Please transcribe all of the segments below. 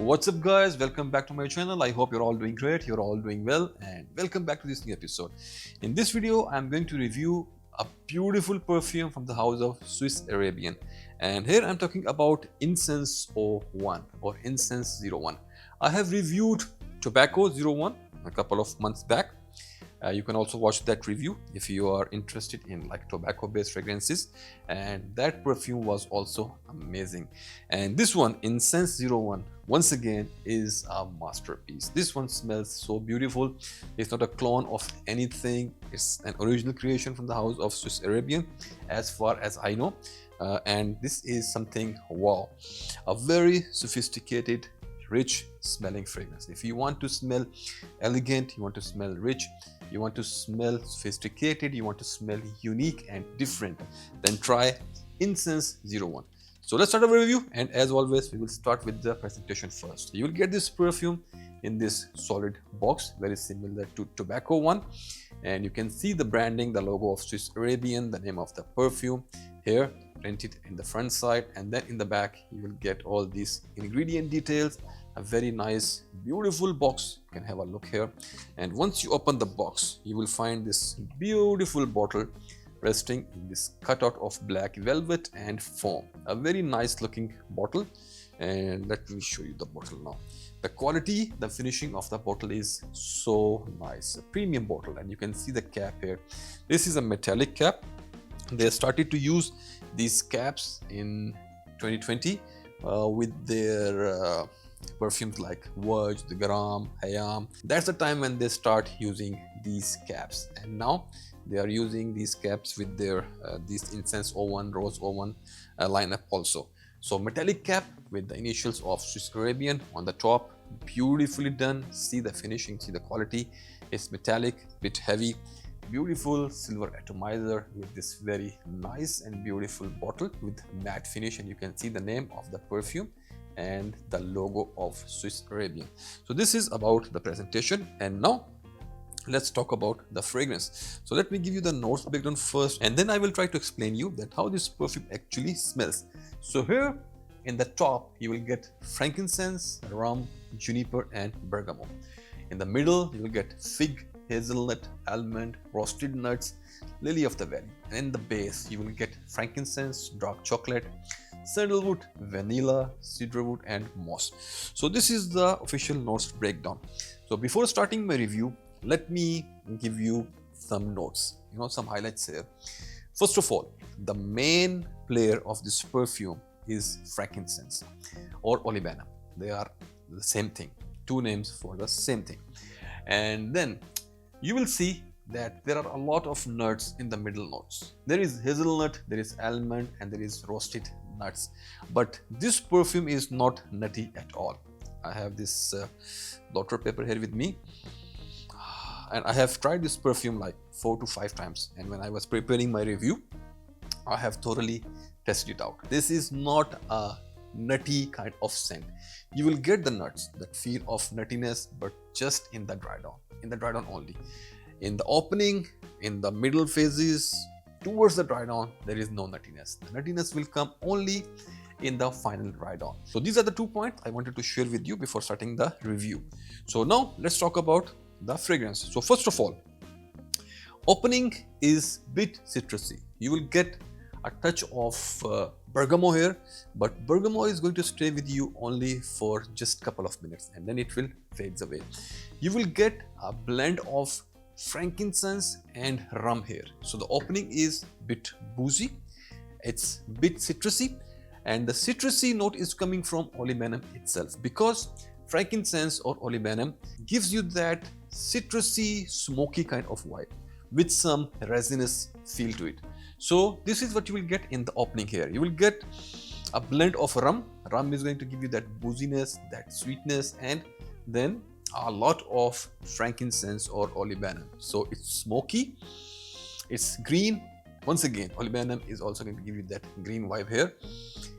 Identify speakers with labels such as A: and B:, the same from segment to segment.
A: What's up guys, welcome back to my channel. I hope you're all doing great, you're all doing well, and welcome back to this new episode. In this video I'm going to review a beautiful perfume from the house of Swiss Arabian, and here I'm talking about Incense 01 or Incense 01. I have reviewed Tobacco 01 a couple of months back. You can also watch that review if you are interested in like tobacco based fragrances, and that perfume was also amazing. And this one, Incense 01, once again is a masterpiece. This one smells so beautiful. It's not a clone of anything. It's an original creation from the house of Swiss Arabian as far as I know. And this is something wow, a very sophisticated, rich smelling fragrance. If you want to smell elegant, you want to smell rich, you want to smell sophisticated, you want to smell unique and different, then try Incense 01. So let's start our review, and as always we will start with the presentation first. You will get this perfume in this solid box, very similar to Tobacco one, and you can see the branding, the logo of Swiss Arabian, the name of the perfume here printed in the front side, and then in the back you will get all these ingredient details. A very nice beautiful box. You can have a look here, and once you open the box you will find this beautiful bottle resting in this cutout of black velvet and foam. A very nice looking bottle, and let me show you the bottle now. The quality, the finishing of the bottle is so nice, a premium bottle, and you can see the cap here. This is a metallic cap. They started to use these caps in 2020 with their perfumes like Waj, the Garam, Hayam. That's the time when they start using these caps, and now they are using these caps with their these Incense 01, Rose 01 lineup also. So metallic cap with the initials of Swiss Arabian on the top, beautifully done. See the finishing, see the quality. It's metallic, bit heavy, beautiful silver atomizer with this very nice and beautiful bottle with matte finish, and you can see the name of the perfume and the logo of Swiss Arabian. So this is about the presentation, and now let's talk about the fragrance. So let me give you the notes breakdown first, and then I will try to explain you that how this perfume actually smells. So here in the top you will get frankincense, rum, juniper and bergamot. In the middle you will get fig, hazelnut, almond, roasted nuts, lily of the valley, and in the base you will get frankincense, dark chocolate, sandalwood, vanilla, cedarwood and moss. So this is the official notes breakdown. So before starting my review, let me give you some notes, some highlights here. First of all, the main player of this perfume is frankincense or olibanum. They are the same thing, two names for the same thing. And then you will see that there are a lot of nuts in the middle notes. There is hazelnut, there is almond and there is roasted nuts, but this perfume is not nutty at all. I have this daughter paper here with me, and I have tried this perfume like 4 to 5 times, and when I was preparing my review I have thoroughly tested it out. This is not a nutty kind of scent. You will get the nuts, that feel of nuttiness, but just in the dry down only. In the opening, in the middle phases, towards the dry down, there is no nuttiness. The nuttiness will come only in the final dry down. So these are the 2 points I wanted to share with you before starting the review. So now let's talk about the fragrance. So first of all, opening is bit citrusy. You will get a touch of bergamot here, but bergamot is going to stay with you only for just a couple of minutes and then it will fade away. You will get a blend of frankincense and rum here. So the opening is bit boozy, it's bit citrusy, and the citrusy note is coming from olibanum itself, because frankincense or olibanum gives you that citrusy, smoky kind of vibe with some resinous feel to it. So this is what you will get in the opening here. You will get a blend of rum. Rum is going to give you that booziness, that sweetness, and then a lot of frankincense or olibanum. So it's smoky, it's green. Once again, olibanum is also going to give you that green vibe here.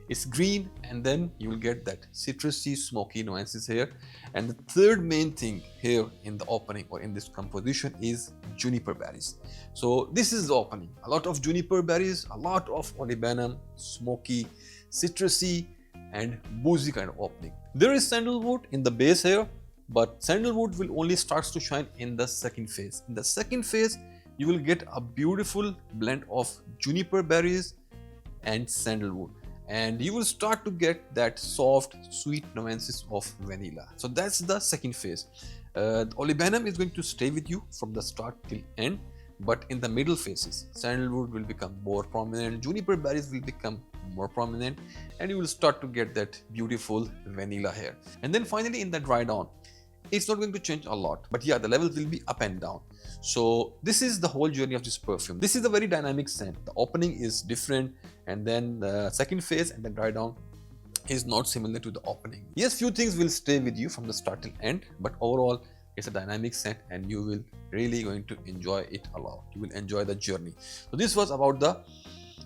A: It's green, and then you will get that citrusy, smoky nuances here. And the third main thing here in the opening or in this composition is juniper berries. So this is the opening. A lot of juniper berries, a lot of olibanum, smoky, citrusy and boozy kind of opening. There is sandalwood in the base here, but sandalwood will only starts to shine in the second phase. In the second phase, you will get a beautiful blend of juniper berries and sandalwood, and you will start to get that soft sweet nuances of vanilla. So that's the second phase. The olibanum is going to stay with you from the start till end, but in the middle phases, sandalwood will become more prominent, juniper berries will become more prominent, and you will start to get that beautiful vanilla here. And then finally in the dry down, it's not going to change a lot, but yeah, the levels will be up and down. So this is the whole journey of this perfume. This is a very dynamic scent. The opening is different, and then the second phase and then dry down is not similar to the opening. Yes, few things will stay with you from the start till end, but overall it's a dynamic scent and you will really going to enjoy it a lot. You will enjoy the journey. So this was about the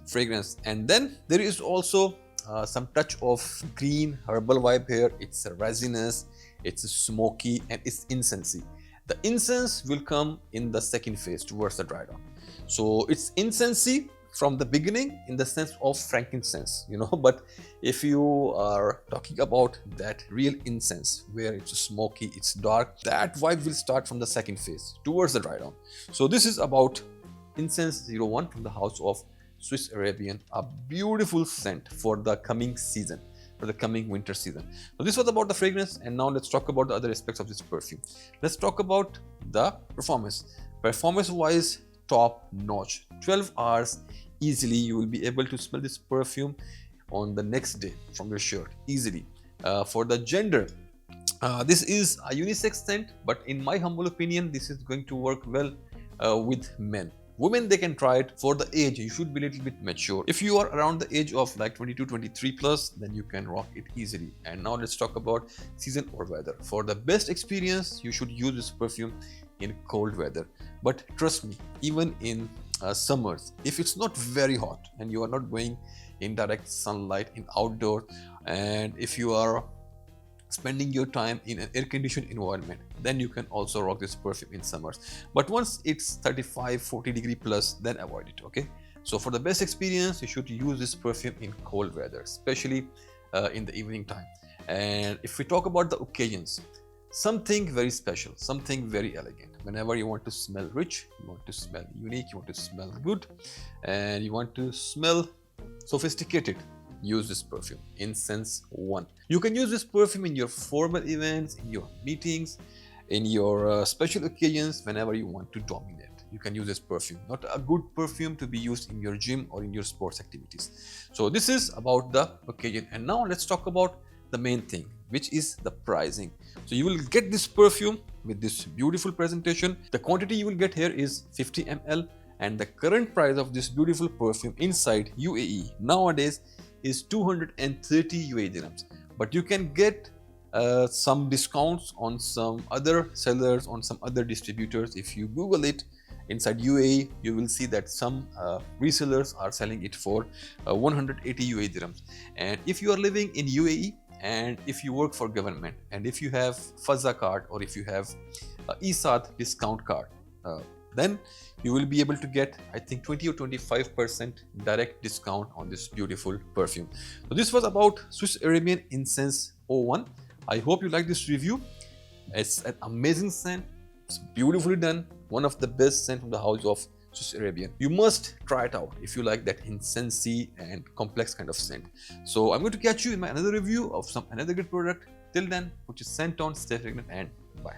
A: fragrance, and then there is also some touch of green herbal vibe here. It's a resinous, it's smoky, and it's incensey. The incense will come in the second phase towards the dry down. So it's incensey from the beginning in the sense of frankincense, but if you are talking about that real incense where it's smoky, it's dark, that vibe will start from the second phase towards the dry down. So this is about Incense 01 from the house of Swiss Arabian, a beautiful scent for the coming season, for the coming winter season. So this was about the fragrance, and now let's talk about the other aspects of this perfume. Let's talk about the performance. Performance wise, top notch. 12 hours easily you will be able to smell this perfume on the next day from your shirt easily. For the gender, this is a unisex scent, but in my humble opinion, this is going to work well with men. Women, they can try it. For the age, you should be a little bit mature. If you are around the age of like 22, 23 plus, then you can rock it easily. And now let's talk about season or weather. For the best experience, you should use this perfume in cold weather. But trust me, even in summers, if it's not very hot and you are not going in direct sunlight in outdoor, and if you are spending your time in an air-conditioned environment, then you can also rock this perfume in summers. But once it's 35-40 degree plus, then avoid it. Okay, so for the best experience, you should use this perfume in cold weather, especially in the evening time. And if we talk about the occasions, something very special, something very elegant. Whenever you want to smell rich, you want to smell unique, you want to smell good, and you want to smell sophisticated, use this perfume, Incense 1. You can use this perfume in your formal events, in your meetings, in your special occasions, whenever you want to dominate. You can use this perfume. Not a good perfume to be used in your gym or in your sports activities. So this is about the occasion. And now let's talk about the main thing, which is the pricing. So you will get this perfume with this beautiful presentation. The quantity you will get here is 50 ml, and the current price of this beautiful perfume inside UAE nowadays is 230 UAE dirhams. But you can get some discounts on some other sellers, on some other distributors. If you Google it inside UAE, you will see that some resellers are selling it for 180 UAE dirhams. And if you are living in UAE, and if you work for government, and if you have Fazza card, or if you have ESAT discount card, then you will be able to get, I think, 20 or 25% direct discount on this beautiful perfume. So this was about Swiss Arabian Incense 01. I hope you like this review. It's an amazing scent. It's beautifully done. One of the best scent from the house of Swiss Arabian. You must try it out if you like that incensey and complex kind of scent. So I'm going to catch you in my another review of some another good product. Till then, put your scent on, stay fragrant, and bye.